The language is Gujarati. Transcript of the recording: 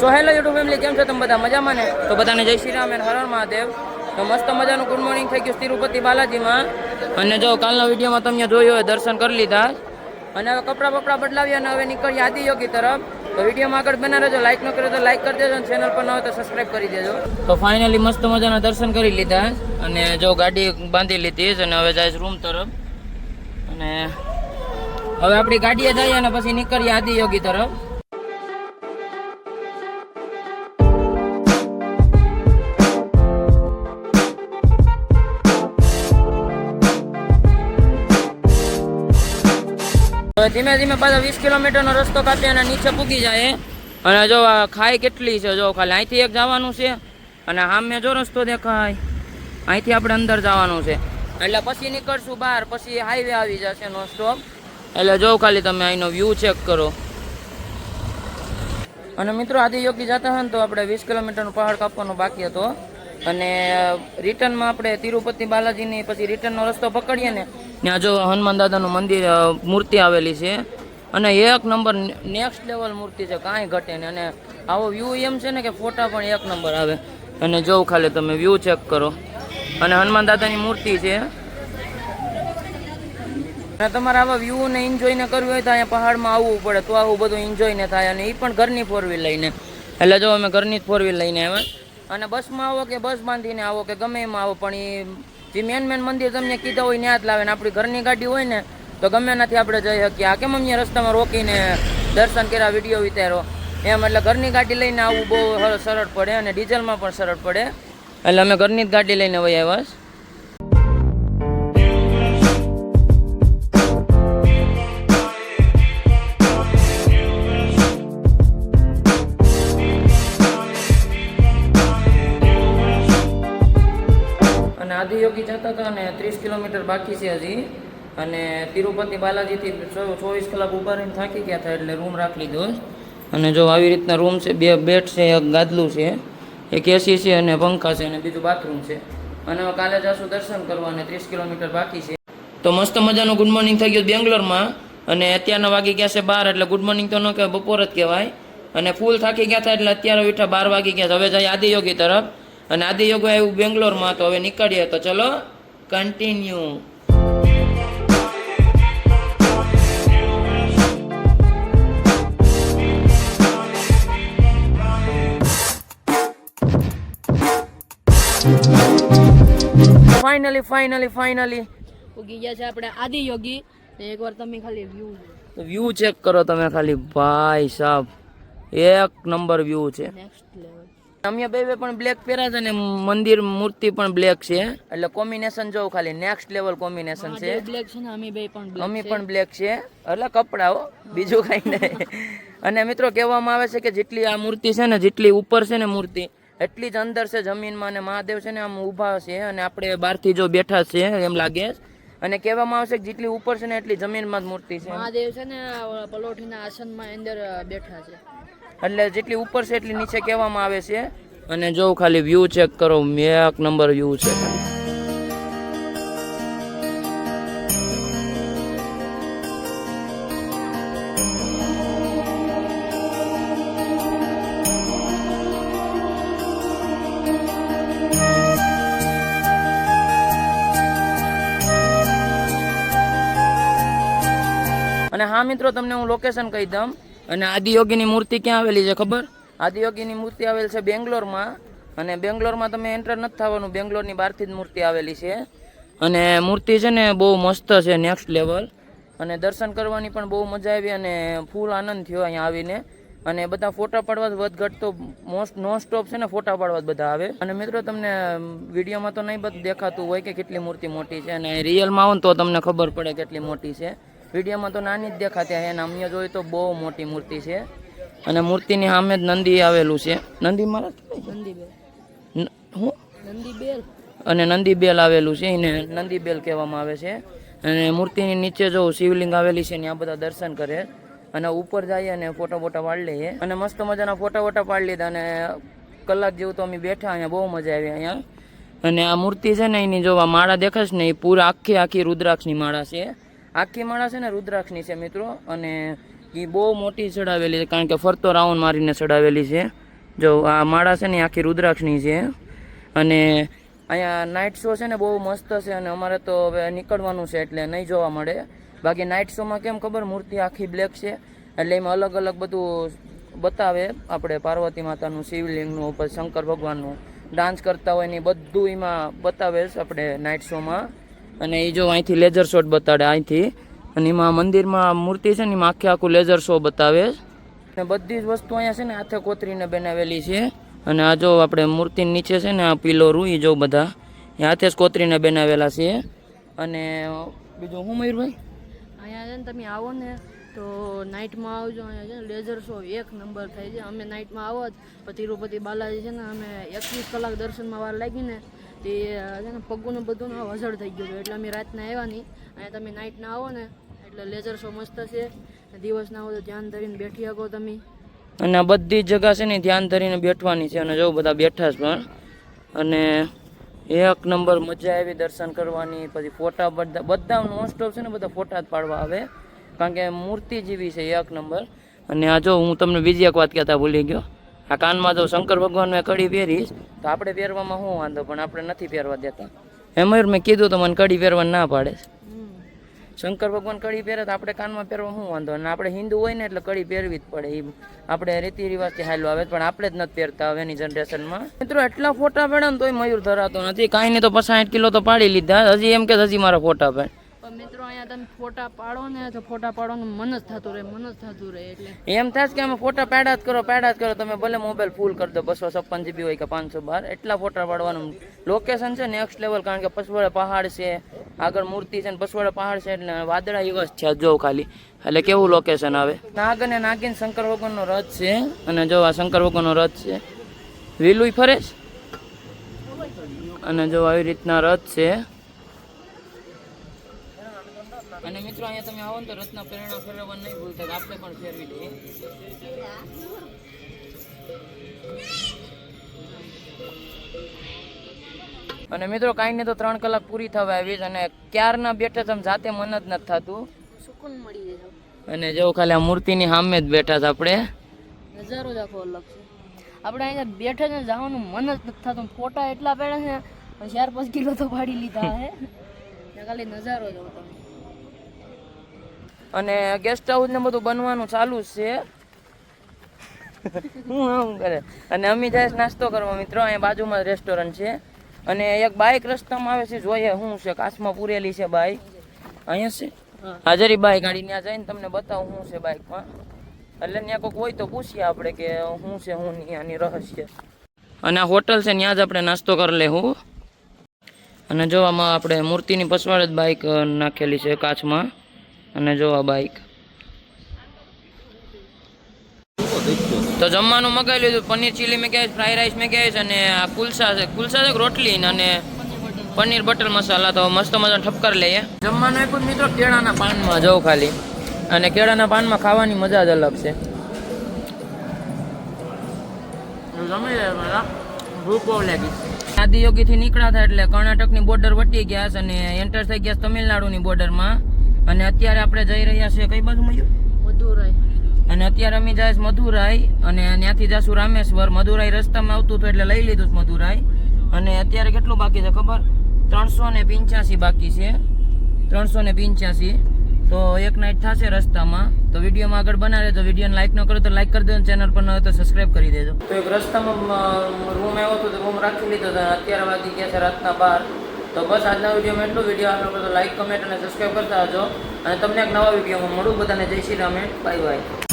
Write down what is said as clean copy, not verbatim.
સો હેલો યુટ્યુબ ફેમિલી, કેમ છો તમે બધા? મજામાં ને? તો બધાને જય શ્રી રામ અને હર હર મહાદેવ. તો મસ્ત મજાનું ગુડ મોર્નિંગ થઈ ગયું તિરુપતિ બાલાજીમાં. અને જો કાલના વિડીયોમાં તમે જોયું હોય, દર્શન કરી લીધા અને હવે કપડાં બદલાવી અને હવે નીકળીએ આદિયોગી તરફ. તો વિડીયોમાં આગળ બના રહેજો. લાઈક ન કરો તો લાઈક કરી દેજો અને ચેનલ પર ન હોય તો સબસ્ક્રાઈબ કરી દેજો. તો ફાઇનલી મસ્ત મજાના દર્શન કરી લીધા અને જો ગાડી બાંધી લીધી અને હવે જાય રૂમ તરફ. અને હવે આપણી ગાડીએ જઈએ અને પછી નીકળીએ આદિયોગી તરફ. ધીમે ધીમે પાછા 20 કિલોમીટરનો રસ્તો કાપી અને નીચે પૂગી જાય. અને જો ખાઈ કેટલી છે, જો ખાલી અહીંથી એક જવાનું છે અને સામે જો રસ્તો દેખાય, અહીંથી આપણે અંદર જવાનું છે. એટલે પછી નીકળશું બહાર, પછી હાઈવે આવી જશે નો સ્ટોપ. એટલે જો ખાલી તમે અહીંનો વ્યૂ ચેક કરો. અને મિત્રો આદિયોગી જતા હોય ને તો આપણે 20 કિલોમીટરનો પહાડ કાપવાનો બાકી હતો. અને રિટર્નમાં આપણે તિરુપતિ બાલાજીની પછી રિટર્નનો રસ્તો પકડીએ ને, ત્યાં જો હનુમાન દાદાનું મંદિર મૂર્તિ આવેલી છે અને એક નંબર નેક્સ્ટ લેવલ મૂર્તિ છે, કાંઈ ઘટે નહીં. અને આવો વ્યૂ એમ છે ને કે ફોટા પણ એક નંબર આવે. અને જો ખાલી તમે વ્યૂ ચેક કરો. અને હનુમાન દાદાની મૂર્તિ છે. અને તમારે આવા વ્યૂ ને એન્જોય ને કરવું હોય તો અહીંયા પહાડમાં આવવું પડે, તો આવું બધું એન્જોય ને થાય. અને એ પણ ઘરની 4 વ્હીલ લઈને. એટલે જો અમે ઘરની જ 4 વ્હીલ લઈને આવ્યા. અને બસમાં આવો કે બસ બાંધીને આવો કે ગમે એમાં આવો, પણ એ જે મેન મંદિર તમને કીધા હોય ત્યાં જ લાવે. ને આપણી ઘરની ગાડી હોય ને તો ગમે નથી આપણે જઈ શકીએ. આ કેમ અમને રસ્તામાં રોકીને દર્શન કર્યા, વિડીયો વિતારો એમ. એટલે ઘરની ગાડી લઈને આવવું બહુ સરળ પડે અને ડીઝલમાં પણ સરળ પડે. એટલે અમે ઘરની જ ગાડી લઈને વહી આવ્યા. આદિયોગી જતા હતા અને 30 કિલોમીટર બાકી છે હજી. અને તિરુપતિ બાલાજીથી 24 કલાક ઊભા રહીને થાકી ગયા હતા એટલે રૂમ રાખી લીધો. અને જો આવી રીતના રૂમ છે, 2 બેડ છે, એક ગાદલું છે, એક એસી છે અને પંખા છે અને બીજું બાથરૂમ છે. અને કાલે જશું દર્શન કરવા અને 30 કિલોમીટર બાકી છે. તો મસ્ત મજાનું ગુડ મોર્નિંગ થઈ ગયું બેંગ્લોરમાં. અને અત્યારના વાગી ગયા છે 12, એટલે ગુડ મોર્નિંગ તો ન કહેવાય, બપોર જ કહેવાય. અને ફૂલ થાકી ગયા હતા એટલે અત્યારે ઉઠા 12 વાગી ગયા. હવે જાય આદિયોગી તરફ. અને આદિયોગી આવ્યું બેંગ્લોરમાં. તો હવે નીકળીએ, તો ચલો કન્ટિન્યુ. ફાઇનલી ઉગી ગયા છે આપણે આદિયોગી. એકવાર તમે ખાલી વ્યૂ ચેક કરો તમે ખાલી. ભાઈ સાહેબ, એક નંબર વ્યૂ છે. Next level. અમે બે પણ બ્લેક પહેર્યા છે ને મંદિર મૂર્તિ પણ બ્લેક છે. એટલે કોમ્બિનેશન જો ખાલી નેક્સ્ટ લેવલ કોમ્બિનેશન છે. બ્લેક છે ને અમે પણ બ્લેક છે. એટલે કપડાઓ, બીજું કઈ નહીં. અને મિત્રો કહેવામાં આવે છે કે જેટલી આ મૂર્તિ છે ને, જેટલી ઉપર છે ને મૂર્તિ, એટલી જ અંદર છે જમીનમાં. અને મહાદેવ છે ને આમ ઊભા છે અને આપણે બહારથી જો બેઠા છે એમ લાગે. અને કહેવામાં આવે છે કે જેટલી ઉપર છે ને એટલી જમીનમાં જ મૂર્તિ છે. મહાદેવ છે ને પલોઠીના આસનમાં અંદર બેઠા છે. એટલે જેટલી ઉપર છે એટલી નીચે કહેવામાં આવે છે. અને જો ખાલી વ્યૂ ચેક કરો, એક નંબર વ્યૂ છે ખાલી. અને હા મિત્રો, તમને હું લોકેશન કહી દઉં. અને આદિયોગીની મૂર્તિ ક્યાં આવેલી છે ખબર? આદિયોગીની મૂર્તિ આવેલી છે બેંગ્લોરમાં. અને બેંગ્લોરમાં તમે એન્ટર નથી થવાનું, બેંગ્લોરની બહારથી જ મૂર્તિ આવેલી છે. અને મૂર્તિ છે ને બહુ મસ્ત છે, નેક્સ્ટ લેવલ. અને દર્શન કરવાની પણ બહુ મજા આવી અને ફૂલ આનંદ થયો અહીંયા આવીને. અને બધા ફોટા પાડવા વધઘટ તો નોન સ્ટોપ છે ને, ફોટા પાડવા બધા આવે. અને મિત્રો તમને વિડીયોમાં તો નહીં બધું દેખાતું હોય કે કેટલી મૂર્તિ મોટી છે, અને રિયલમાં આવો ને તો તમને ખબર પડે કેટલી મોટી છે. વિડીયોમાં તો નાની જ દેખાતી હોય, અને અમને જોઈએ તો બહુ મોટી મૂર્તિ છે. અને મૂર્તિની સામે જ નંદી આવેલું છે. નંદી મહારાજ, અને નંદી બેલ આવેલું છે, એને નંદી બેલ કહેવામાં આવે છે. અને મૂર્તિની નીચે જો શિવલિંગ આવેલી છે ને, આ બધા દર્શન કરે. અને ઉપર જઈએ અને ફોટા પાડી લઈએ. અને મસ્ત મજાના ફોટા પાડી લીધા. અને કલાક જેવું તો અમે બેઠા, અહીંયા બહુ મજા આવી અહીંયા. અને આ મૂર્તિ છે ને, એની જો આ માળા દેખાશ ને, એ પૂરા આખી રુદ્રાક્ષની માળા છે. આખી માળા છે ને રુદ્રાક્ષની છે મિત્રો. અને એ બહુ મોટી ચડાવેલી છે, કારણ કે ફરતો રાઉન્ડ મારીને ચડાવેલી છે. જો આ માળા છે ને આખી રુદ્રાક્ષની છે અને અહીંયા નાઇટ શો છે ને બહુ મસ્ત છે અને અમારે તો હવે નીકળવાનું છે એટલે નહીં જોવા મળે. બાકી નાઇટ શોમાં કેમ ખબર, મૂર્તિ આખી બ્લેક છે એટલે એમાં અલગ અલગ બધું બતાવે, આપણે પાર્વતી માતાનું, શિવલિંગનું, પછી શંકર ભગવાનનું ડાન્સ કરતા હોય ને બધું એમાં બતાવે છે આપણે નાઇટ શોમાં. અને એ જો અહીંથી લેઝર શોટ બતાડે અહીંથી, અને એમાં મંદિરમાં મૂર્તિ છે ને એમાં આખું લેઝર શો બતાવે છે. અને બધી જ વસ્તુ અહીંયા છે ને હાથે કોતરીને બનાવેલી છે. અને આ જો આપણે મૂર્તિ નીચે છે ને આ પીલો રૂઈ જો બધા એ હાથે જ કોતરીને બનાવેલા છે. અને બીજું શું મયુરભાઈ, અહીંયા છે ને તમે આવો ને તો નાઇટમાં આવજો. અહીંયા છે ને લેઝર શો એક નંબર થાય છે. અમે નાઇટમાં આવો જ પણ તિરુપતિ બાલાજી છે ને અમે 21 કલાક દર્શનમાં વાર લાગી ને તે છે ને પગું બધું વસળ થઈ ગયું હતું એટલે અમે રાતના આવ્યા નહીં. અહીંયા તમે નાઇટના આવો ને એટલે લેઝર શો મસ્ત છે. દિવસના આવો તો ધ્યાન ધરીને બેઠી શકો તમે. અને આ બધી જગ્યા છે ને ધ્યાન ધરીને બેઠવાની છે. અને જો બધા બેઠા છે પણ, અને એક નંબર મજા આવી દર્શન કરવાની. પછી ફોટા બધા મોસ્ટ ઓફ છે ને બધા ફોટા જ પાડવા આવે, કારણ કે મૂર્તિ જેવી છે એક નંબર. અને આ જો હું તમને બીજી એક વાત કહેતા ભૂલી ગયો, આ કાનમાં જો શંકર ભગવાનને કડી પહેરીશ તો આપણે પહેરવામાં શું વાંધો, પણ આપણે નથી પહેરવા દેતા. એમાં મેં કીધું તો મને કડી પહેરવા ના પાડે છે. શંકર ભગવાન કડી પહેરે તો આપણે કાનમાં પહેરવા શું વાંધો, અને આપણે હિન્દુ હોય ને એટલે કડી પહેરવી જ પડે. એ આપણે રીતિ રિવાજથી હાલો આવે, પણ આપણે જ નથી પહેરતા હવેની જનરેશનમાં. મિત્રો એટલા ફોટા પડે ને તોય મયુર ધરાતો નથી. કાંઈ નહીં તો 60 કિલો તો પાડી લીધા. હજી એમ કે હજી મારા ફોટા પડે. પણ મિત્રો અહીંયા તમે ફોટા પાડો ને તો ફોટા પાડવાનું મન જ થતું રહે એટલે એમ થાય કે અમે ફોટા પાડ્યા જ કરો. તમે ભલે મોબાઈલ ફૂલ કરી દો, 256 GB હોય કે 512, એટલા ફોટા પાડવાનું. લોકેશન છે નેક્સ્ટ લેવલ, કારણ કે પસવડે પહાડ છે, આગળ મૂર્તિ છે ને પસવડે પહાડ છે એટલે વાદળા દિવસ છે જો ખાલી, એટલે કેવું લોકેશન આવે. નાગ અને નાગિન શંકર ભગવાનનો રથ છે. અને જો આ શંકર ભગવાનનો રથ છે, વેલુય ફરે છે. અને જો આવી રીતના રથ છે. અને મિત્રો અહીંયા તમે આવો ને તો રથના પ્રેરણા ફેરવવા નહીં ભૂલતા, આપણે પણ ફેરવી દઈએ. અને મિત્રો કાંઈ નહીં તો 3 કલાક પૂરી થવા આવી છે અને ક્યારના બેઠા તમે જાતે મન જ નથી થતું, સુકૂન મળી જાય. અને જો ખાલી આ મૂર્તિની સામે જ બેઠા છે આપણે. નજારો જ આખો અલગ છે. આપણે અહીંયા બેઠા છે જવાનું મન જ નથી થતું. ફોટા એટલા પડ્યા છે 4-5 કિલો તો પાડી લીધા હે. ખાલી નજારો જ હતો. અને ગેસ્ટ હાઉસ ને બધું બનવાનું ચાલુ જ છે. હું કરે. અને અમે જાય નાસ્તો કરવા મિત્રો, અહીંયા બાજુમાં રેસ્ટોરન્ટ છે. અને એક બાઇક રસ્તામાં આવે છે, જોઈએ શું છે. કાચમાં પૂરેલી છે બાઇક. અહીંયા છે હાજરી બાઇક ગાડી, ત્યાં જઈને તમને બતાવું શું છે બાઇકમાં. એટલે ત્યાં કોઈક હોય તો પૂછીએ આપણે કે શું છે શું નહીં આની રહસ્ય. અને આ હોટલ છે, ત્યાં જ આપણે નાસ્તો કરી લેવું. અને જો આમાં આપણે મૂર્તિની પછવાડ જ બાઇક નાખેલી છે કાચમાં. અને જો આ બાઇક તો જમવાનું મગાવી લીધું. પનીર ચીલી મેં કહેવાય, ફ્રાઈ રાઈસ મેં કહેવાય, અને આ કુલસા છે રોટલી અને પનીર બટર મસાલા. તો મસ્ત મજા ઠપકર લઈએ. જમવાનું આપ્યું મિત્રો કેળાના પાનમાં, જવું ખાલી. અને કેળાના પાનમાં ખાવાની મજા જ અલગ છે. જમી લે, ભૂખ બહુ લાગી. આદિયોગીથી નીકળ્યા હતા એટલે કર્ણાટકની બોર્ડર વટી ગયા છે અને એન્ટર થઈ ગયા તમિલનાડુની બોર્ડરમાં. અને અત્યારે આપણે જઈ રહ્યા છીએ કઈ બાજુ મયુર? મદુરાઈ. અને અત્યારે અમે જાય મદુરાઈ, અને ત્યાંથી જશું રામેશ્વર. મદુરાઈ રસ્તામાં આવતું હતું એટલે લઈ લીધું મદુરાઈ. અને અત્યારે કેટલું બાકી છે ખબર? 385 બાકી છે. 385. તો એક નાઇટ થશે રસ્તામાં. તો વિડીયોમાં આગળ બનાવે તો વિડીયોને લાઈક ન કરો તો લાઈક કરી દેજો, ચેનલ પર ન હોય તો સબસ્ક્રાઈબ કરી દેજો. તો એક રસ્તામાં રૂમ આવ્યો હતો તો રૂમ રાખી લીધો હતો. અત્યારે વાગી ગયા છે રાતના 12. તો બસ આજના વિડીયોમાં એટલું. વિડીયો આગળ તો લાઈક, કમેન્ટ અને સબસ્ક્રાઈબ કરતા હજો. અને તમને એક નવા વિડીયોમાં મળું. બધાને જય શ્રી રામ, બાય બાય.